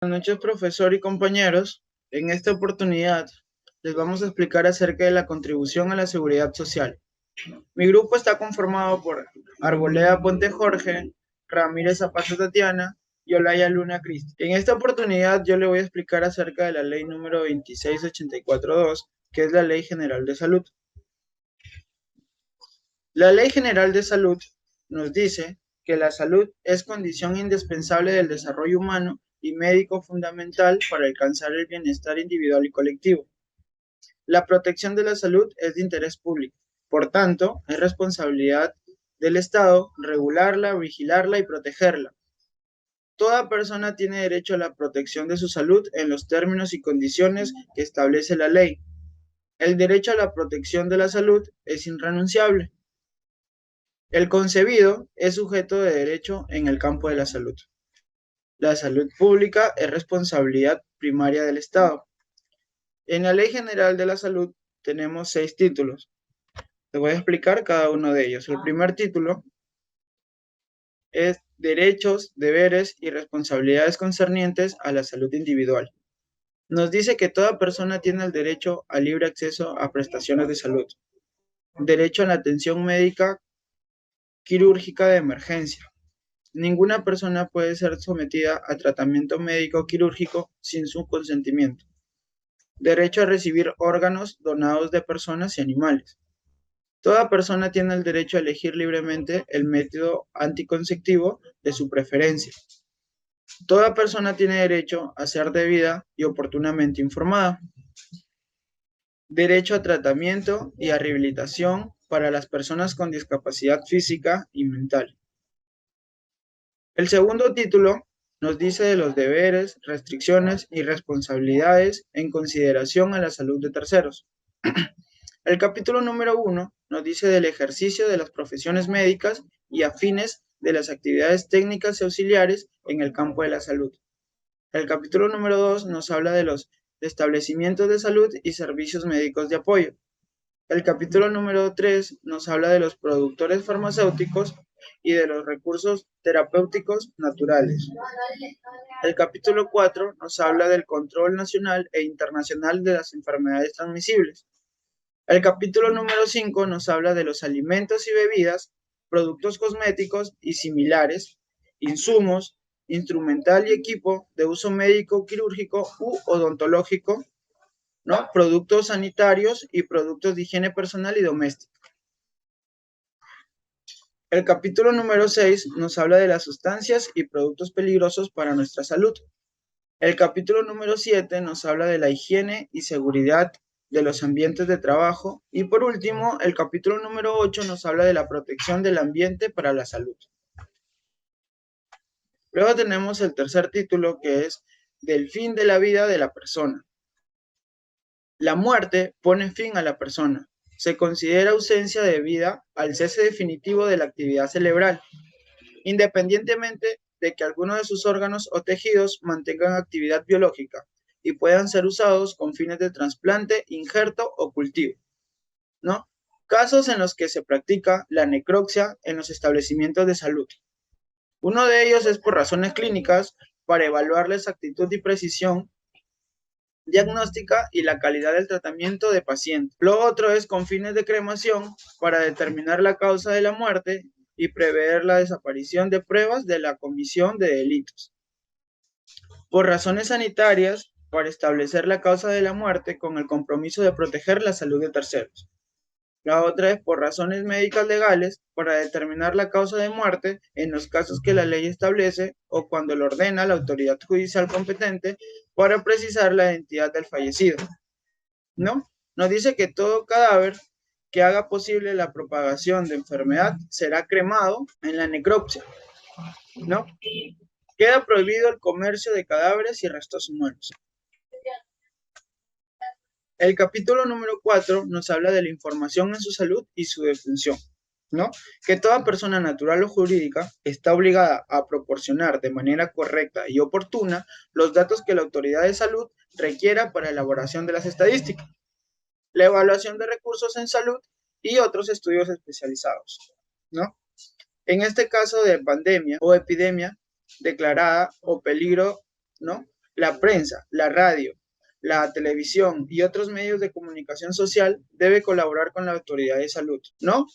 Buenas noches, profesor y compañeros. En esta oportunidad les vamos a explicar acerca de la contribución a la seguridad social. Mi grupo está conformado por Arboleda Ponte Jorge, Ramírez Zapata Tatiana y Olaya Luna Cristi. En esta oportunidad yo le voy a explicar acerca de la ley número 26842, que es la Ley General de Salud. La Ley General de Salud nos dice que la salud es condición indispensable del desarrollo humano y médico fundamental para alcanzar el bienestar individual y colectivo. La protección de la salud es de interés público, por tanto, es responsabilidad del Estado regularla, vigilarla y protegerla. Toda persona tiene derecho a la protección de su salud en los términos y condiciones que establece la ley. El derecho a la protección de la salud es irrenunciable. El concebido es sujeto de derecho en el campo de la salud. La salud pública es responsabilidad primaria del Estado. En la Ley General de la Salud tenemos 6 títulos. Te voy a explicar cada uno de ellos. El primer título es Derechos, deberes y responsabilidades concernientes a la salud individual. Nos dice que toda persona tiene el derecho al libre acceso a prestaciones de salud, derecho a la atención médica quirúrgica de emergencia. Ninguna persona puede ser sometida a tratamiento médico quirúrgico sin su consentimiento. Derecho a recibir órganos donados de personas y animales. Toda persona tiene el derecho a elegir libremente el método anticonceptivo de su preferencia. Toda persona tiene derecho a ser debida y oportunamente informada. Derecho a tratamiento y a rehabilitación para las personas con discapacidad física y mental. El segundo título nos dice de los deberes, restricciones y responsabilidades en consideración a la salud de terceros. El capítulo número 1 nos dice del ejercicio de las profesiones médicas y afines de las actividades técnicas y auxiliares en el campo de la salud. El capítulo número 2 nos habla de los establecimientos de salud y servicios médicos de apoyo. El capítulo número 3 nos habla de los productores farmacéuticos y de los recursos terapéuticos naturales. El capítulo 4 nos habla del control nacional e internacional de las enfermedades transmisibles. El capítulo número 5 nos habla de los alimentos y bebidas, productos cosméticos y similares, insumos, instrumental y equipo de uso médico, quirúrgico u odontológico, ¿no? Productos sanitarios y productos de higiene personal y doméstica. El capítulo número 6 nos habla de las sustancias y productos peligrosos para nuestra salud. El capítulo número 7 nos habla de la higiene y seguridad de los ambientes de trabajo. Y por último, el capítulo número 8 nos habla de la protección del ambiente para la salud. Luego tenemos el tercer título, que es del fin de la vida de la persona. La muerte pone fin a la persona. Se considera ausencia de vida al cese definitivo de la actividad cerebral, independientemente de que alguno de sus órganos o tejidos mantengan actividad biológica y puedan ser usados con fines de trasplante, injerto o cultivo, ¿no? Casos en los que se practica la necropsia en los establecimientos de salud. Uno de ellos es por razones clínicas para evaluar la exactitud y precisión diagnóstica y la calidad del tratamiento de paciente. Lo otro es con fines de cremación para determinar la causa de la muerte y prever la desaparición de pruebas de la comisión de delitos. Por razones sanitarias, para establecer la causa de la muerte con el compromiso de proteger la salud de terceros. La otra es por razones médicas legales para determinar la causa de muerte en los casos que la ley establece o cuando lo ordena la autoridad judicial competente para precisar la identidad del fallecido, ¿no? Nos dice que todo cadáver que haga posible la propagación de enfermedad será cremado en la necropsia, ¿no? Queda prohibido el comercio de cadáveres y restos humanos. El capítulo número 4 nos habla de la información en su salud y su defunción, ¿no? Que toda persona natural o jurídica está obligada a proporcionar de manera correcta y oportuna los datos que la autoridad de salud requiera para la elaboración de las estadísticas, la evaluación de recursos en salud y otros estudios especializados, ¿no? En este caso de pandemia o epidemia declarada o peligro, ¿no? La prensa, la radio, la televisión y otros medios de comunicación social debe colaborar con la autoridad de salud, ¿no?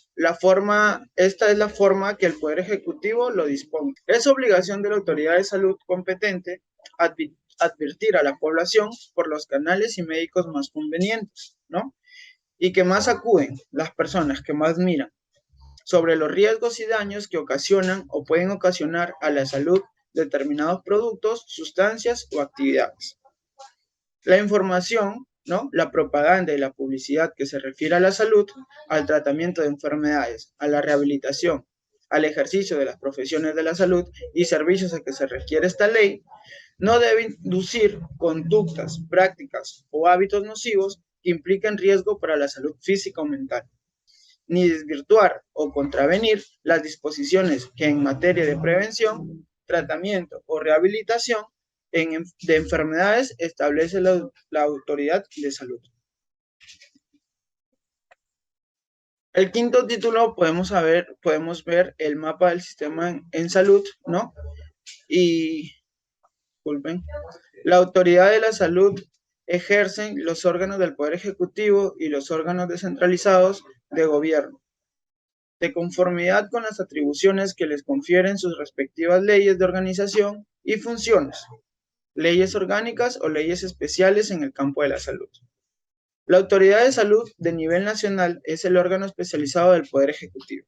Esta es la forma que el Poder Ejecutivo lo dispone. Es obligación de la autoridad de salud competente advertir a la población por los canales y médicos más convenientes, ¿no? Y que más acuden, las personas que más miran, sobre los riesgos y daños que ocasionan o pueden ocasionar a la salud determinados productos, sustancias o actividades. La información, ¿no? La propaganda y la publicidad que se refiere a la salud, al tratamiento de enfermedades, a la rehabilitación, al ejercicio de las profesiones de la salud y servicios a que se requiere esta ley, no debe inducir conductas, prácticas o hábitos nocivos que impliquen riesgo para la salud física o mental, ni desvirtuar o contravenir las disposiciones que en materia de prevención, tratamiento o rehabilitación de enfermedades establece la autoridad de salud. El quinto título podemos ver el mapa del sistema en salud, ¿no? Y, disculpen, la autoridad de la salud ejercen los órganos del Poder Ejecutivo y los órganos descentralizados de gobierno, de conformidad con las atribuciones que les confieren sus respectivas leyes de organización y funciones, leyes orgánicas o leyes especiales en el campo de la salud. La autoridad de salud de nivel nacional es el órgano especializado del Poder Ejecutivo,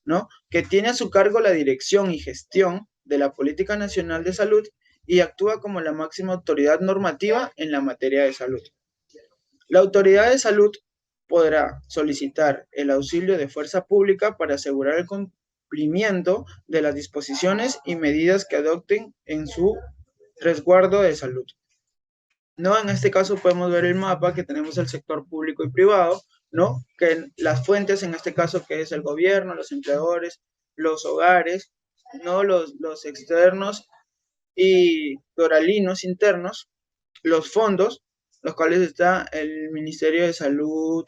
¿no? Que tiene a su cargo la dirección y gestión de la Política Nacional de Salud y actúa como la máxima autoridad normativa en la materia de salud. La autoridad de salud podrá solicitar el auxilio de fuerza pública para asegurar el cumplimiento de las disposiciones y medidas que adopten en su resguardo de salud. ¿No? En este caso podemos ver el mapa que tenemos el sector público y privado, ¿no? Que las fuentes en este caso que es el gobierno, los empleadores, los hogares, ¿no? Los externos y doralinos internos, los fondos, los cuales está el Ministerio de Salud,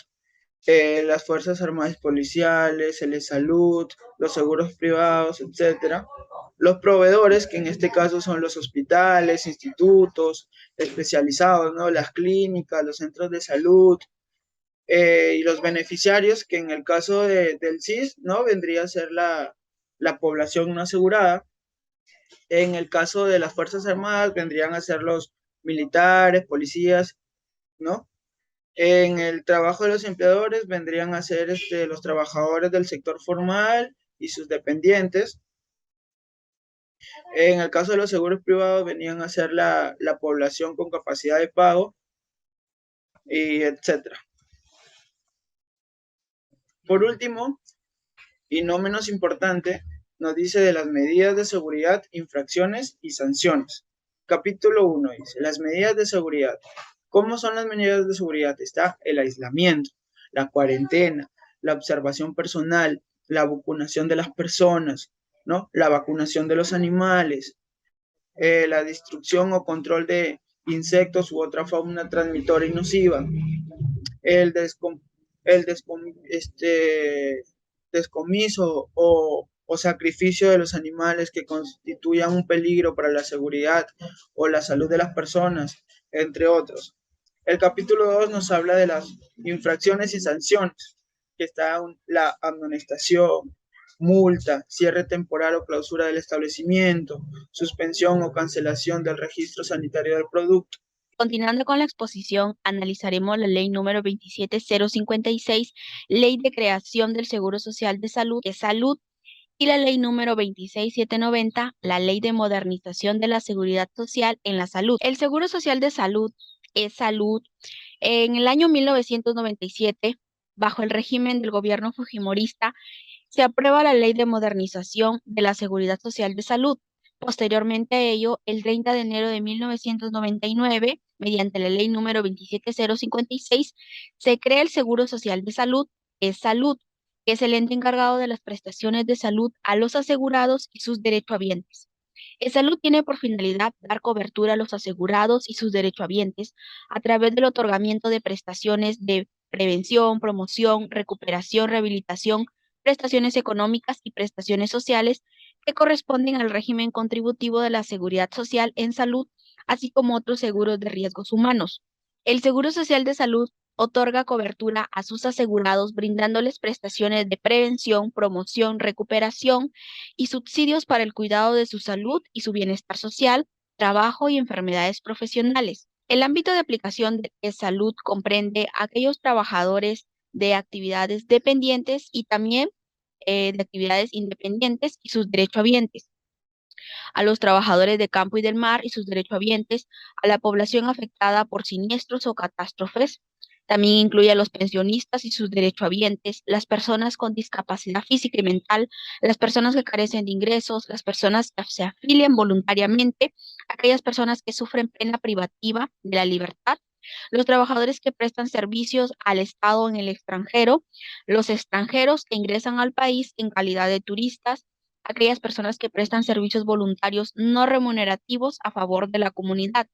las Fuerzas Armadas y Policiales, el de Salud, los seguros privados, etcétera. Los proveedores, que en este caso son los hospitales, institutos especializados, ¿no? Las clínicas, los centros de salud, y los beneficiarios, que en el caso del CIS, ¿no? Vendría a ser la población no asegurada. En el caso de las Fuerzas Armadas, vendrían a ser los militares, policías, ¿no? En el trabajo de los empleadores vendrían a ser los trabajadores del sector formal y sus dependientes. En el caso de los seguros privados venían a ser la población con capacidad de pago, y etcétera. Por último, y no menos importante, nos dice de las medidas de seguridad, infracciones y sanciones. Capítulo 1 dice, las medidas de seguridad. ¿Cómo son las medidas de seguridad? Está el aislamiento, la cuarentena, la observación personal, la vacunación de las personas, ¿no? La vacunación de los animales, la destrucción o control de insectos u otra fauna transmitora y nociva, el descomiso o sacrificio de los animales que constituyan un peligro para la seguridad o la salud de las personas, entre otros. El capítulo 2 nos habla de las infracciones y sanciones, que está la amonestación, multa, cierre temporal o clausura del establecimiento, suspensión o cancelación del registro sanitario del producto. Continuando con la exposición, analizaremos la ley número 27056, Ley de Creación del Seguro Social de Salud, y la ley número 26790, la Ley de Modernización de la Seguridad Social en la Salud. El Seguro Social de Salud es salud. En el año 1997, bajo el régimen del gobierno fujimorista, se aprueba la Ley de Modernización de la Seguridad Social de Salud. Posteriormente a ello, el 30 de enero de 1999, mediante la ley número 27056, se crea el Seguro Social de Salud, salud, que es el ente encargado de las prestaciones de salud a los asegurados y sus derechohabientes. salud tiene por finalidad dar cobertura a los asegurados y sus derechohabientes a través del otorgamiento de prestaciones de prevención, promoción, recuperación, rehabilitación, prestaciones económicas y prestaciones sociales que corresponden al régimen contributivo de la seguridad social en salud así como otros seguros de riesgos humanos. El Seguro Social de Salud otorga cobertura a sus asegurados brindándoles prestaciones de prevención, promoción, recuperación y subsidios para el cuidado de su salud y su bienestar social, trabajo y enfermedades profesionales. El ámbito de aplicación de salud comprende a aquellos trabajadores de actividades dependientes y también de actividades independientes y sus derechohabientes, a los trabajadores de campo y del mar y sus derechohabientes, a la población afectada por siniestros o catástrofes. También incluye a los pensionistas y sus derechohabientes, las personas con discapacidad física y mental, las personas que carecen de ingresos, las personas que se afilian voluntariamente, aquellas personas que sufren pena privativa de la libertad, los trabajadores que prestan servicios al Estado en el extranjero, los extranjeros que ingresan al país en calidad de turistas, aquellas personas que prestan servicios voluntarios no remunerativos a favor de la comunidad,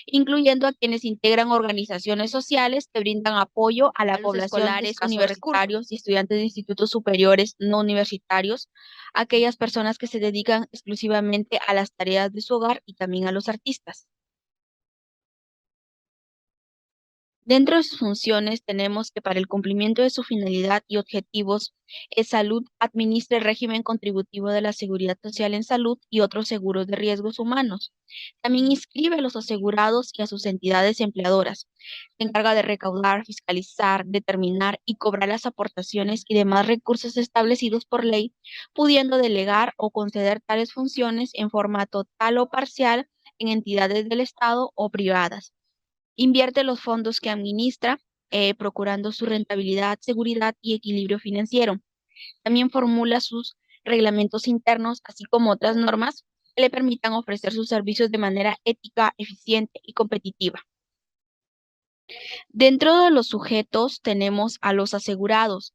incluyendo a quienes integran organizaciones sociales que brindan apoyo a la A los población de escolares escasos universitarios. recursos y estudiantes de institutos superiores no universitarios, aquellas personas que se dedican exclusivamente a las tareas de su hogar y también a los artistas. Dentro de sus funciones tenemos que para el cumplimiento de su finalidad y objetivos, Salud administra el régimen contributivo de la Seguridad Social en Salud y otros seguros de riesgos humanos. También inscribe a los asegurados y a sus entidades empleadoras. Se encarga de recaudar, fiscalizar, determinar y cobrar las aportaciones y demás recursos establecidos por ley, pudiendo delegar o conceder tales funciones en forma total o parcial en entidades del Estado o privadas. Invierte los fondos que administra, procurando su rentabilidad, seguridad y equilibrio financiero. También formula sus reglamentos internos, así como otras normas que le permitan ofrecer sus servicios de manera ética, eficiente y competitiva. Dentro de los sujetos tenemos a los asegurados,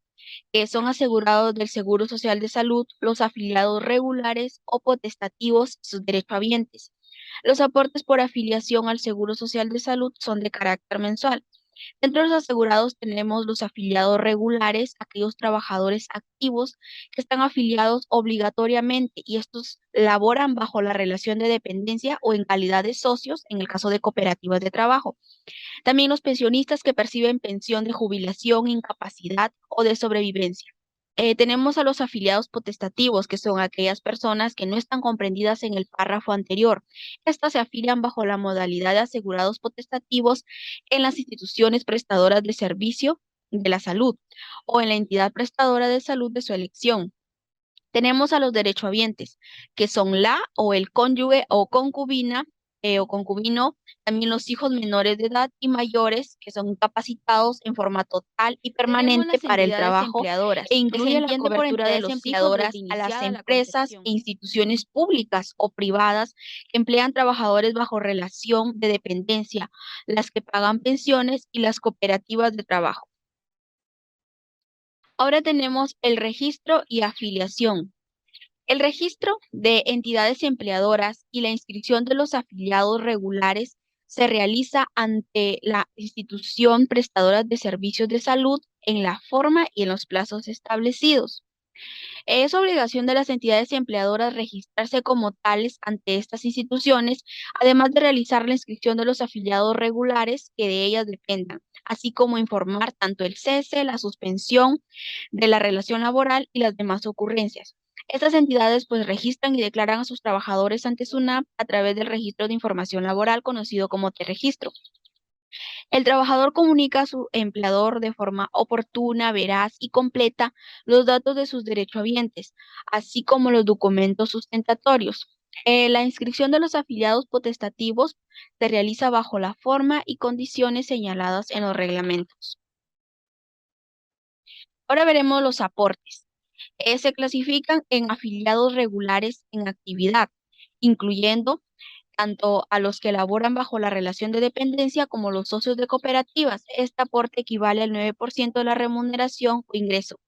que son asegurados del Seguro Social de Salud, los afiliados regulares o potestativos, sus derechohabientes. Los aportes por afiliación al Seguro Social de Salud son de carácter mensual. Dentro de los asegurados tenemos los afiliados regulares, aquellos trabajadores activos que están afiliados obligatoriamente y estos laboran bajo la relación de dependencia o en calidad de socios en el caso de cooperativas de trabajo. También los pensionistas que perciben pensión de jubilación, incapacidad o de sobrevivencia. Tenemos a los afiliados potestativos, que son aquellas personas que no están comprendidas en el párrafo anterior. Estas se afilian bajo la modalidad de asegurados potestativos en las instituciones prestadoras de servicio de la salud o en la entidad prestadora de salud de su elección. Tenemos a los derechohabientes, que son la o el cónyuge o concubina o concubino, también los hijos menores de edad y mayores que son capacitados en forma total y Tenemos permanente las para el entidades trabajo e empleadoras, que se incluye la entiende por cobertura de entidades los hijos desde empleadoras a las iniciada la empresas e concepción. instituciones públicas o privadas que emplean trabajadores bajo relación de dependencia, las que pagan pensiones y las cooperativas de trabajo. Ahora tenemos el registro y afiliación. El registro de entidades empleadoras y la inscripción de los afiliados regulares se realiza ante la institución prestadora de servicios de salud en la forma y en los plazos establecidos. Es obligación de las entidades empleadoras registrarse como tales ante estas instituciones, además de realizar la inscripción de los afiliados regulares que de ellas dependan, así como informar tanto el cese, la suspensión de la relación laboral y las demás ocurrencias. Estas entidades pues registran y declaran a sus trabajadores ante SUNAT a través del registro de información laboral conocido como T-Registro. El trabajador comunica a su empleador de forma oportuna, veraz y completa los datos de sus derechohabientes, así como los documentos sustentatorios. La inscripción de los afiliados potestativos se realiza bajo la forma y condiciones señaladas en los reglamentos. Ahora veremos los aportes. Se clasifican en afiliados regulares en actividad, incluyendo tanto a los que laboran bajo la relación de dependencia como los socios de cooperativas. Este aporte equivale al 9% de la remuneración o ingreso.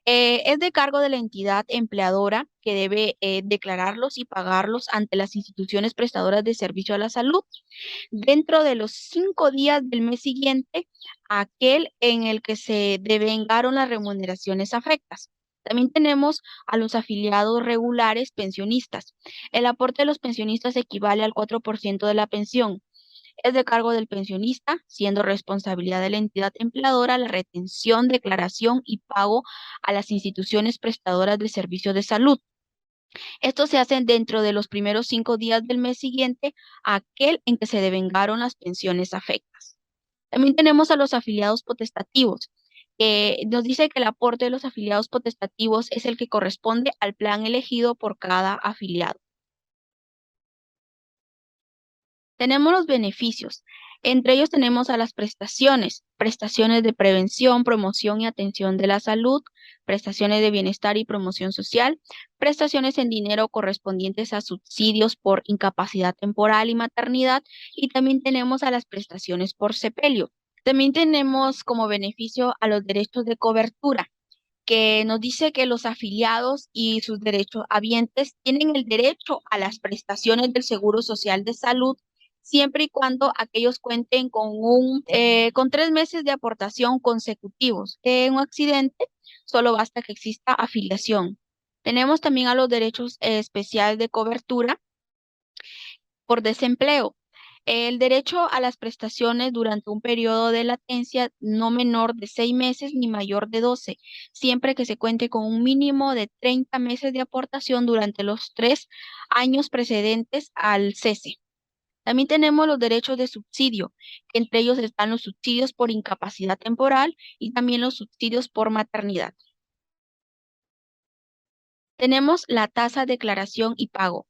Es de cargo de la entidad empleadora que debe declararlos y pagarlos ante las instituciones prestadoras de servicio a la salud dentro de los 5 días del mes siguiente a aquel en el que se devengaron las remuneraciones afectas. También tenemos a los afiliados regulares pensionistas. El aporte de los pensionistas equivale al 4% de la pensión. Es de cargo del pensionista, siendo responsabilidad de la entidad empleadora la retención, declaración y pago a las instituciones prestadoras de servicios de salud. Estos se hacen dentro de los primeros 5 días del mes siguiente a aquel en que se devengaron las pensiones afectas. También tenemos a los afiliados potestativos. Nos dice que el aporte de los afiliados potestativos es el que corresponde al plan elegido por cada afiliado. Tenemos los beneficios. Entre ellos tenemos a las prestaciones, prestaciones de prevención, promoción y atención de la salud, prestaciones de bienestar y promoción social, prestaciones en dinero correspondientes a subsidios por incapacidad temporal y maternidad, y también tenemos a las prestaciones por sepelio. También tenemos como beneficio a los derechos de cobertura, que nos dice que los afiliados y sus derechos habientes tienen el derecho a las prestaciones del Seguro Social de Salud siempre y cuando aquellos cuenten con 3 meses de aportación consecutivos. En un accidente solo basta que exista afiliación. Tenemos también a los derechos especiales de cobertura por desempleo. El derecho a las prestaciones durante un periodo de latencia no menor de 6 meses ni mayor de 12, siempre que se cuente con un mínimo de 30 meses de aportación durante los 3 años precedentes al cese. También tenemos los derechos de subsidio, que entre ellos están los subsidios por incapacidad temporal y también los subsidios por maternidad. Tenemos la tasa, declaración y pago.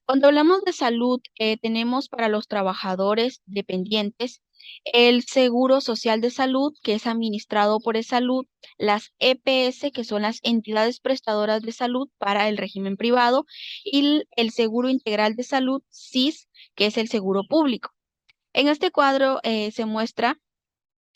Cuando hablamos de salud, tenemos para los trabajadores dependientes el Seguro Social de Salud, que es administrado por eSalud, las EPS, que son las entidades prestadoras de salud para el régimen privado, y el Seguro Integral de Salud, SIS, que es el seguro público. En este cuadro se muestra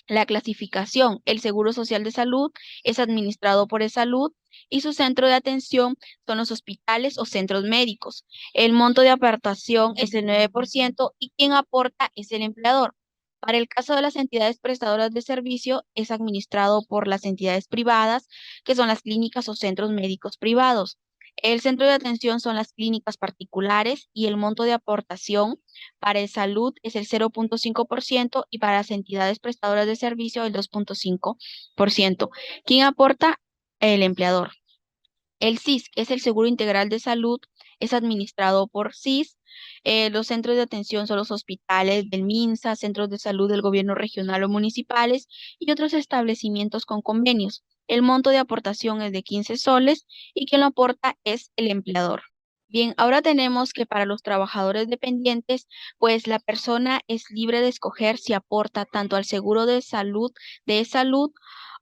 la clasificación. El Seguro Social de Salud es administrado por eSalud y su centro de atención son los hospitales o centros médicos. El monto de aportación es el 9% y quien aporta es el empleador. Para el caso de las entidades prestadoras de servicio, es administrado por las entidades privadas, que son las clínicas o centros médicos privados. El centro de atención son las clínicas particulares y el monto de aportación para el salud es el 0.5% y para las entidades prestadoras de servicio el 2.5%. ¿Quién aporta? El empleador. El SIS, que es el Seguro Integral de Salud, es administrado por SIS. Los centros de atención son los hospitales del MINSA, centros de salud del gobierno regional o municipales y otros establecimientos con convenios. El monto de aportación es de 15 soles y quien lo aporta es el empleador. Bien, ahora tenemos que para los trabajadores dependientes, pues la persona es libre de escoger si aporta tanto al seguro de salud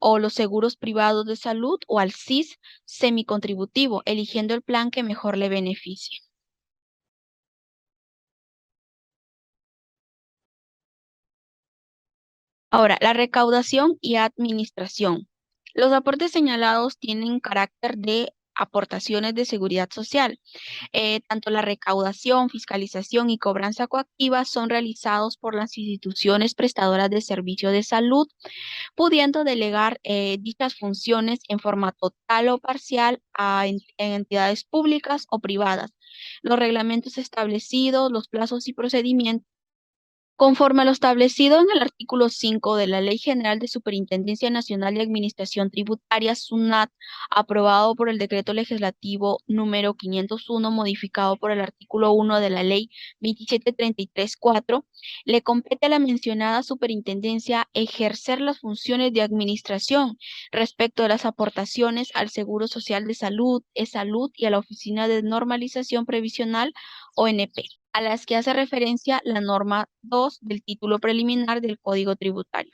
o los seguros privados de salud o al SIS semicontributivo, eligiendo el plan que mejor le beneficie. Ahora, la recaudación y administración. Los aportes señalados tienen carácter de aportaciones de seguridad social. Tanto la recaudación, fiscalización y cobranza coactiva son realizados por las instituciones prestadoras de servicio de salud, pudiendo delegar dichas funciones en forma total o parcial en entidades públicas o privadas. Los reglamentos establecidos, los plazos y procedimientos conforme a lo establecido en el artículo 5 de la Ley General de Superintendencia Nacional de Administración Tributaria, SUNAT, aprobado por el Decreto Legislativo número 501, modificado por el artículo 1 de la Ley 27334, le compete a la mencionada superintendencia ejercer las funciones de administración respecto de las aportaciones al Seguro Social de Salud, eSalud y a la Oficina de Normalización Previsional, ONP, a las que hace referencia la norma 2 del título preliminar del Código Tributario.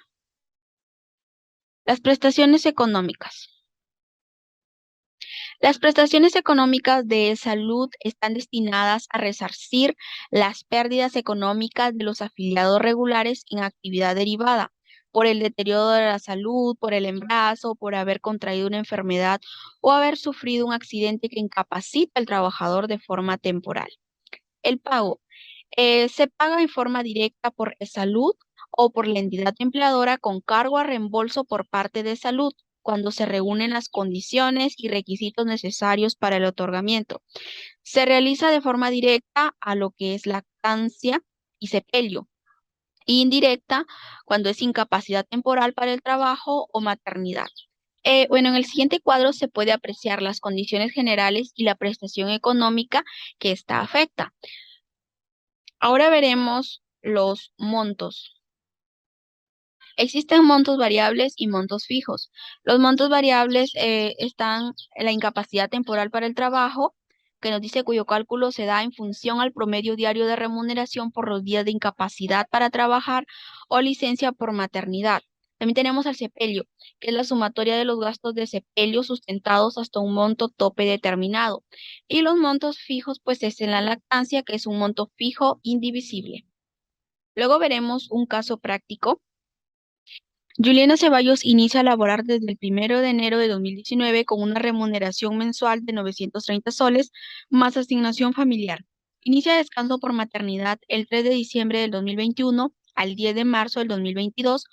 Las prestaciones económicas. Las prestaciones económicas de salud están destinadas a resarcir las pérdidas económicas de los afiliados regulares en actividad derivada por el deterioro de la salud, por el embarazo, por haber contraído una enfermedad o haber sufrido un accidente que incapacita al trabajador de forma temporal. El pago. Se paga en forma directa por salud o por la entidad empleadora con cargo a reembolso por parte de salud, cuando se reúnen las condiciones y requisitos necesarios para el otorgamiento. Se realiza de forma directa a lo que es lactancia y sepelio, y indirecta cuando es incapacidad temporal para el trabajo o maternidad. Bueno, en el siguiente cuadro se puede apreciar las condiciones generales y la prestación económica que esta afecta. Ahora veremos los montos. Existen montos variables y montos fijos. Los montos variables están en la incapacidad temporal para el trabajo, que nos dice cuyo cálculo se da en función al promedio diario de remuneración por los días de incapacidad para trabajar o licencia por maternidad. También tenemos el sepelio, que es la sumatoria de los gastos de sepelio sustentados hasta un monto tope determinado. Y los montos fijos, pues es en la lactancia, que es un monto fijo indivisible. Luego veremos un caso práctico. Juliana Ceballos inicia a laborar desde el 1 de enero de 2019 con una remuneración mensual de 930 soles más asignación familiar. Inicia descanso por maternidad el 3 de diciembre del 2021 al 10 de marzo del 2022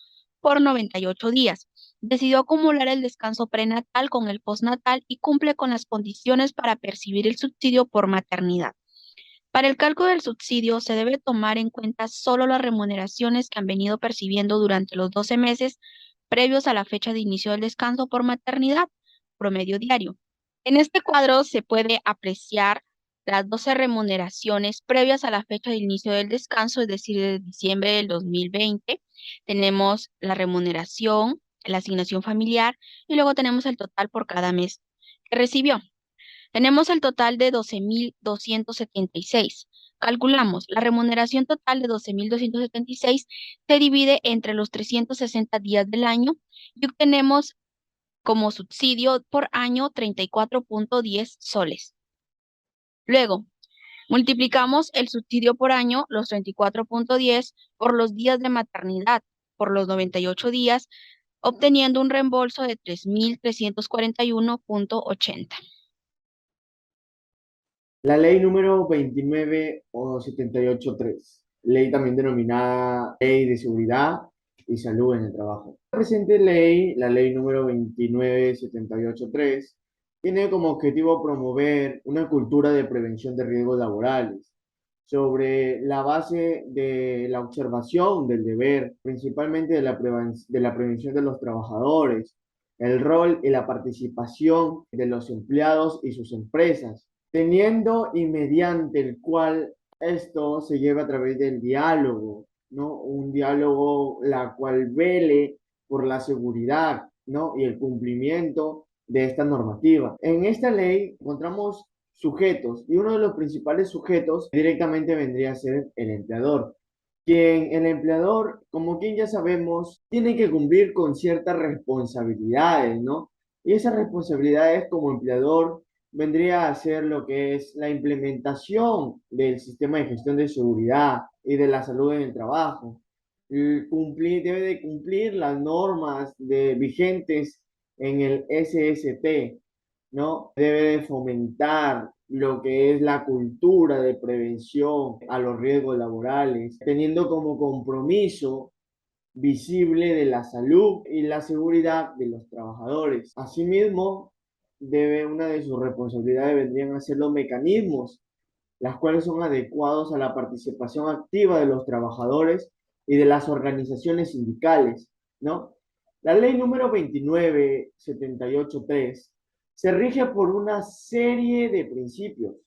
por 98 días. Decidió acumular el descanso prenatal con el postnatal y cumple con las condiciones para percibir el subsidio por maternidad. Para el cálculo del subsidio se debe tomar en cuenta solo las remuneraciones que han venido percibiendo durante los 12 meses previos a la fecha de inicio del descanso por maternidad, promedio diario. En este cuadro se puede apreciar las 12 remuneraciones previas a la fecha de inicio del descanso, es decir, de diciembre del 2020. Tenemos la remuneración, la asignación familiar y luego tenemos el total por cada mes que recibió. Tenemos el total de 12.276. Calculamos, la remuneración total de 12.276 se divide entre los 360 días del año y obtenemos como subsidio por año 34.10 soles. Luego, multiplicamos el subsidio por año, los 34.10, por los días de maternidad, por los 98 días, obteniendo un reembolso de 3.341.80. La ley número 29 o 78.3, ley también denominada Ley de Seguridad y Salud en el Trabajo. La presente ley, la ley número 29.78.3, tiene como objetivo promover una cultura de prevención de riesgos laborales sobre la base de la observación del deber, principalmente de la prevención de los trabajadores, el rol y la participación de los empleados y sus empresas, teniendo y mediante el cual esto se lleva a través del diálogo, ¿no? Un diálogo la cual vele por la seguridad, ¿no? Y el cumplimiento de esta normativa. En esta ley encontramos sujetos y uno de los principales sujetos directamente vendría a ser el empleador. El empleador, como quien ya sabemos, tiene que cumplir con ciertas responsabilidades, ¿no? Y esas responsabilidades como empleador vendría a ser lo que es la implementación del sistema de gestión de seguridad y de la salud en el trabajo. Debe de cumplir las normas vigentes en el SST, ¿no? Debe de fomentar lo que es la cultura de prevención a los riesgos laborales, teniendo como compromiso visible de la salud y la seguridad de los trabajadores. Asimismo, una de sus responsabilidades vendrían a ser los mecanismos, las cuales son adecuados a la participación activa de los trabajadores y de las organizaciones sindicales, ¿no? La ley número 29.78.3 se rige por una serie de principios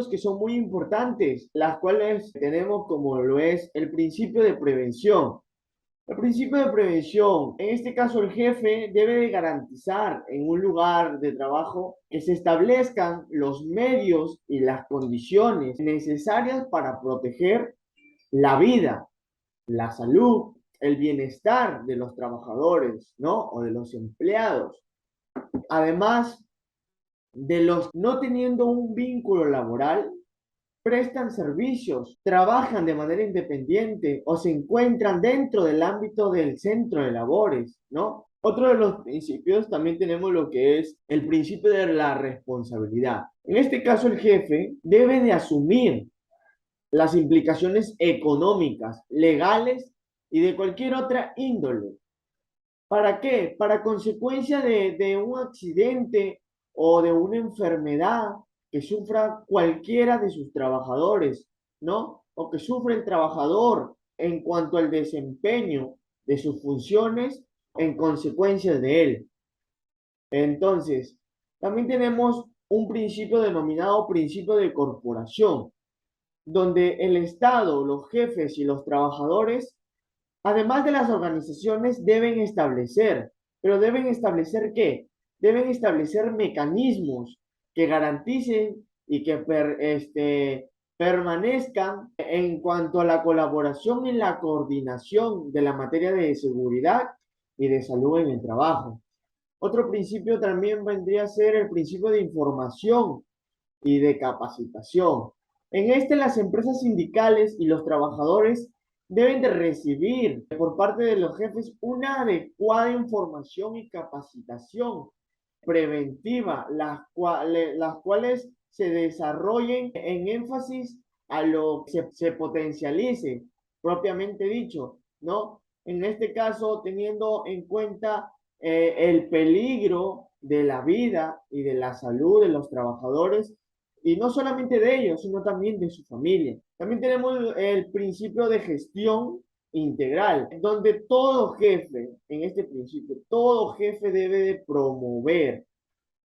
que son muy importantes, las cuales tenemos como lo es el principio de prevención. El principio de prevención, en este caso el jefe debe de garantizar en un lugar de trabajo que se establezcan los medios y las condiciones necesarias para proteger la vida, la salud, el bienestar de los trabajadores, ¿no? O de los empleados. Además de los no teniendo un vínculo laboral, prestan servicios, trabajan de manera independiente o se encuentran dentro del ámbito del centro de labores, ¿no? Otro de los principios también tenemos lo que es el principio de la responsabilidad. En este caso, el jefe debe de asumir las implicaciones económicas, legales y de cualquier otra índole ¿Para qué? Para consecuencia de un accidente o de una enfermedad que sufra cualquiera de sus trabajadores, ¿no? O que sufre el trabajador en cuanto al desempeño de sus funciones en consecuencia de él. Entonces, también tenemos un principio denominado principio de corporación, donde el Estado, los jefes y los trabajadores, además de las organizaciones, deben establecer, pero deben establecer ¿qué? Deben establecer mecanismos que garanticen y que permanezcan en cuanto a la colaboración y la coordinación de la materia de seguridad y de salud en el trabajo. Otro principio también vendría a ser el principio de información y de capacitación. En este, las empresas sindicales y los trabajadores deben de recibir por parte de los jefes una adecuada información y capacitación preventiva, las cuales se desarrollen en énfasis a lo que se potencialice, propiamente dicho, ¿no? En este caso, teniendo en cuenta el peligro de la vida y de la salud de los trabajadores, y no solamente de ellos, sino también de su familia. También tenemos el principio de gestión integral, donde todo jefe, en este principio, todo jefe debe de promover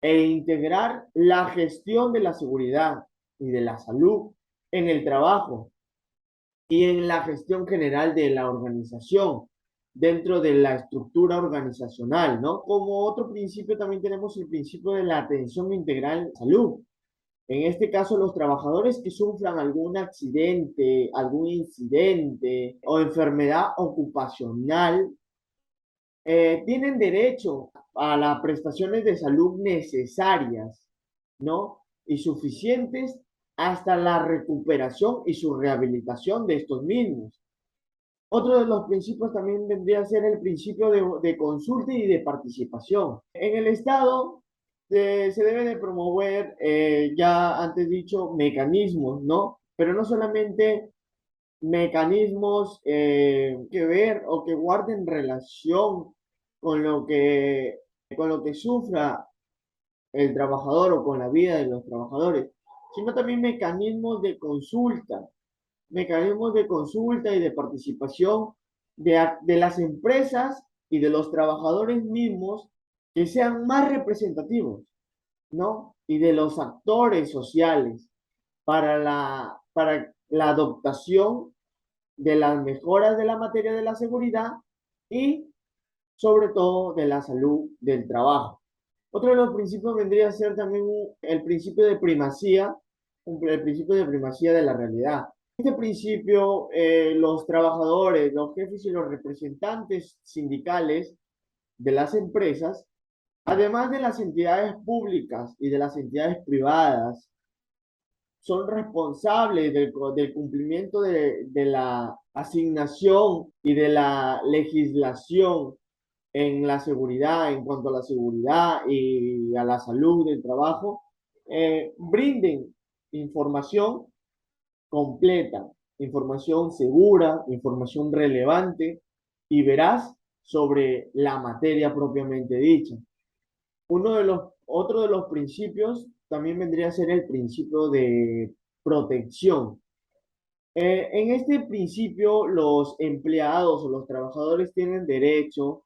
e integrar la gestión de la seguridad y de la salud en el trabajo y en la gestión general de la organización dentro de la estructura organizacional, ¿no? Como otro principio también tenemos el principio de la atención integral en salud. En este caso, los trabajadores que sufran algún accidente, algún incidente o enfermedad ocupacional tienen derecho a las prestaciones de salud necesarias, ¿no? Y suficientes hasta la recuperación y su rehabilitación de estos mismos. Otro de los principios también vendría a ser el principio de consulta y de participación. En el Estado se debe de promover, ya antes dicho, mecanismos, ¿no? Pero no solamente mecanismos que ver o que guarden relación con con lo que sufra el trabajador o con la vida de los trabajadores, sino también mecanismos de consulta y de participación de las empresas y de los trabajadores mismos que sean más representativos, ¿no? Y de los actores sociales para la adoptación de las mejoras de la materia de la seguridad y sobre todo de la salud del trabajo. Otro de los principios vendría a ser también el principio de primacía, el principio de primacía de la realidad. Este principio, los trabajadores, los jefes y los representantes sindicales de las empresas, además de las entidades públicas y de las entidades privadas, son responsables del cumplimiento de la asignación y de la legislación en la seguridad, en cuanto a la seguridad y a la salud del trabajo, brinden información completa, información segura, información relevante y veraz sobre la materia propiamente dicha. Otro de los principios también vendría a ser el principio de protección. En este principio, los empleados o los trabajadores tienen derecho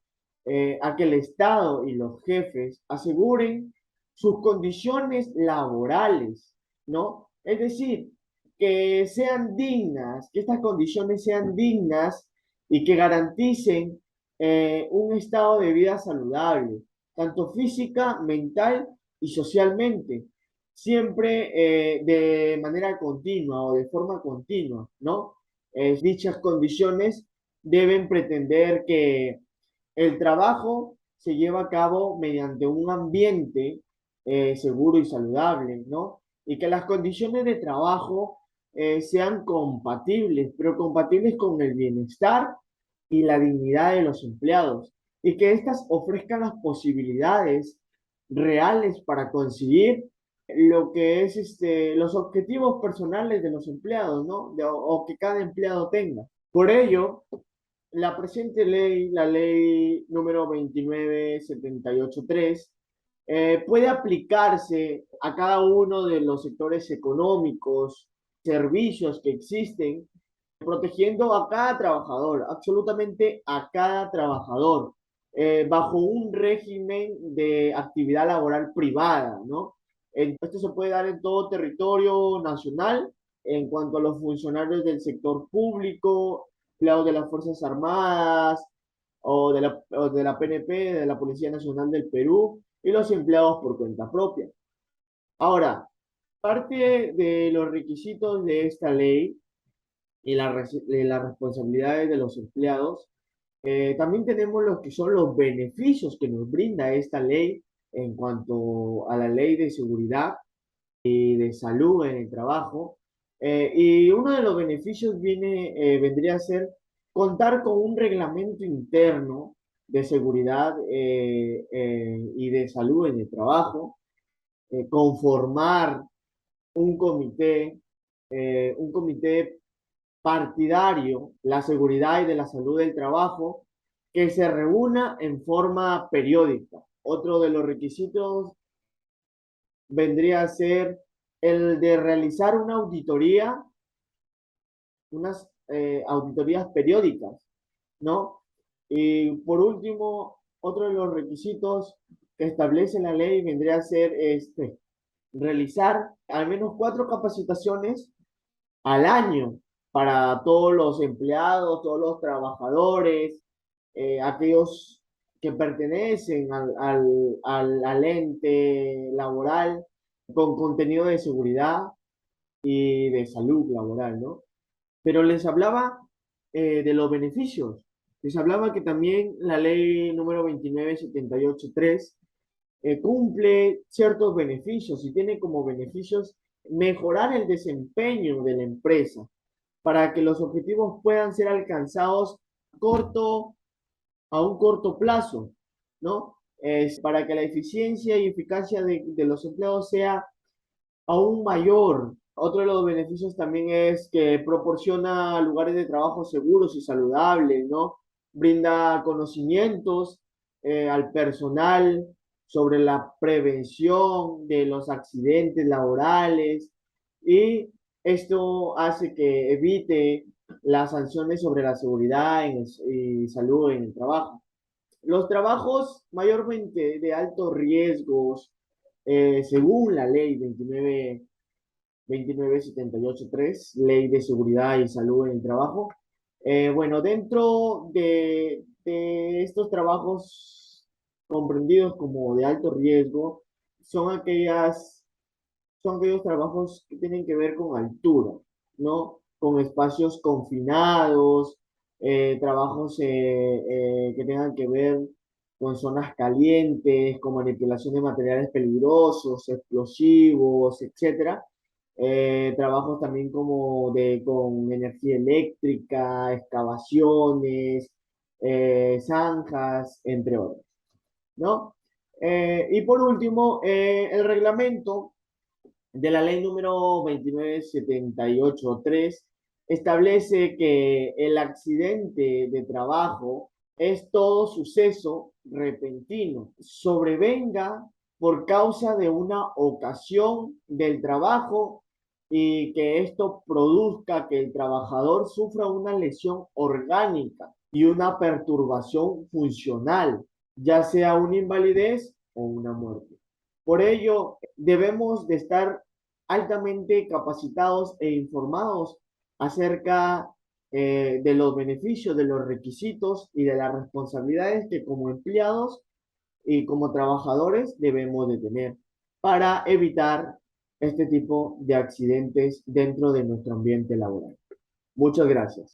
a que el Estado y los jefes aseguren sus condiciones laborales, ¿no? Es decir, que sean dignas, que estas condiciones sean dignas y que garanticen un estado de vida saludable, tanto física, mental y socialmente, siempre de manera continua o de forma continua, ¿no? Dichas condiciones deben pretender que el trabajo se lleva a cabo mediante un ambiente seguro y saludable, ¿no? Y que las condiciones de trabajo sean compatibles, pero compatibles con el bienestar y la dignidad de los empleados, y que éstas ofrezcan las posibilidades reales para conseguir lo que es los objetivos personales de los empleados, ¿no? O que cada empleado tenga. Por ello, La presente ley, la ley número 29783, puede aplicarse a cada uno de los sectores económicos, servicios que existen, protegiendo a cada trabajador, absolutamente a cada trabajador, bajo un régimen de actividad laboral privada, ¿no? Esto se puede dar en todo territorio nacional en cuanto a los funcionarios del sector público, empleados de las Fuerzas Armadas o de la PNP, de la Policía Nacional del Perú, y los empleados por cuenta propia. Ahora, parte de los requisitos de esta ley y las responsabilidades de los empleados, también tenemos lo que son los beneficios que nos brinda esta ley en cuanto a la ley de seguridad y de salud en el trabajo. Y uno de los beneficios vendría a ser contar con un reglamento interno de seguridad y de salud en el trabajo, conformar un comité partidario, la seguridad y de la salud del trabajo, que se reúna en forma periódica. Otro de los requisitos vendría a ser el de realizar una auditoría, unas auditorías periódicas, ¿no? Y por último, otro de los requisitos que establece la ley vendría a ser realizar al menos 4 capacitaciones al año para todos los empleados, todos los trabajadores, aquellos que pertenecen al ente laboral con contenido de seguridad y de salud laboral, ¿no? Pero les hablaba de los beneficios. Les hablaba que también la ley número 29783 cumple ciertos beneficios y tiene como beneficios mejorar el desempeño de la empresa para que los objetivos puedan ser alcanzados corto, a un corto plazo, ¿no? Es para que la eficiencia y eficacia de los empleados sea aún mayor. Otro de los beneficios también es que proporciona lugares de trabajo seguros y saludables, ¿no? Brinda conocimientos al personal sobre la prevención de los accidentes laborales y esto hace que evite las sanciones sobre la seguridad y salud en el trabajo. Los trabajos mayormente de altos riesgos, según la ley 29783, Ley de Seguridad y Salud en el Trabajo. Bueno, dentro de estos trabajos comprendidos como de alto riesgo, son son aquellos trabajos que tienen que ver con altura, ¿no? Con espacios confinados, trabajos que tengan que ver con zonas calientes, con manipulación de materiales peligrosos, explosivos, etcétera. Trabajos también con energía eléctrica, excavaciones, zanjas, entre otros, ¿no? Y por último, el reglamento de la ley número 29783 establece que el accidente de trabajo es todo suceso repentino, sobrevenga por causa de una ocasión del trabajo y que esto produzca que el trabajador sufra una lesión orgánica y una perturbación funcional, ya sea una invalidez o una muerte. Por ello, debemos de estar altamente capacitados e informados acerca de los beneficios, de los requisitos y de las responsabilidades que como empleados y como trabajadores debemos de tener para evitar este tipo de accidentes dentro de nuestro ambiente laboral. Muchas gracias.